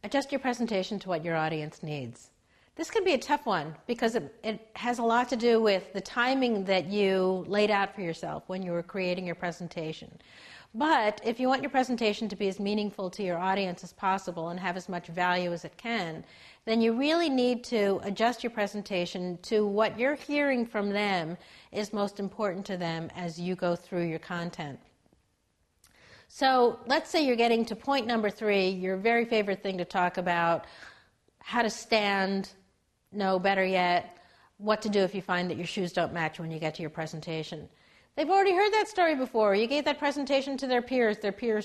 Adjust your presentation to what your audience needs. This can be a tough one because it has a lot to do with the timing that you laid out for yourself when you were creating your presentation. But if you want your presentation to be as meaningful to your audience as possible and have as much value as it can, then you really need to adjust your presentation to what you're hearing from them is most important to them as you go through your content. So let's say you're getting to point number 3, your very favorite thing to talk about, how to stand, no, better yet, what to do if you find that your shoes don't match when you get to your presentation. They've already heard that story before. You gave that presentation to their peers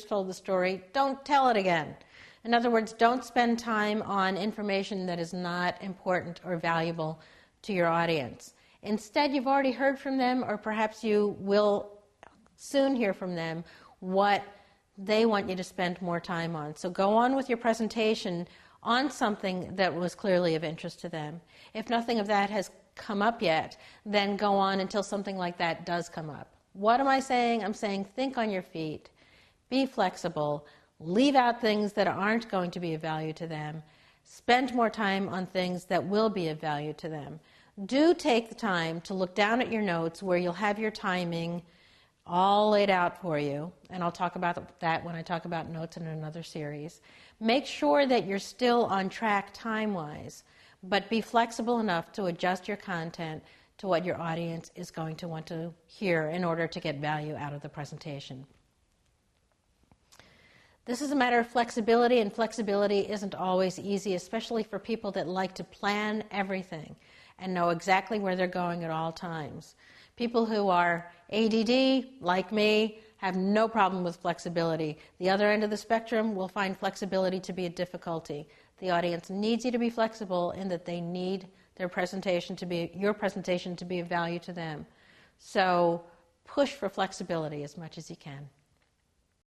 told the story, don't tell it again. In other words, don't spend time on information that is not important or valuable to your audience. Instead, you've already heard from them, or perhaps you will soon hear from them what they want you to spend more time on. So go on with your presentation on something that was clearly of interest to them. If nothing of that has come up yet, then go on until something like that does come up. What am I saying? I'm saying think on your feet, be flexible, leave out things that aren't going to be of value to them, spend more time on things that will be of value to them. Do take the time to look down at your notes where you'll have your timing all laid out for you, and I'll talk about that when I talk about notes in another series. Make sure that you're still on track time-wise, but be flexible enough to adjust your content to what your audience is going to want to hear in order to get value out of the presentation. This is a matter of flexibility, and flexibility isn't always easy, especially for people that like to plan everything and know exactly where they're going at all times. People who are ADD, like me, have no problem with flexibility. The other end of the spectrum will find flexibility to be a difficulty. The audience needs you to be flexible in that they need your presentation to be of value to them. So push for flexibility as much as you can.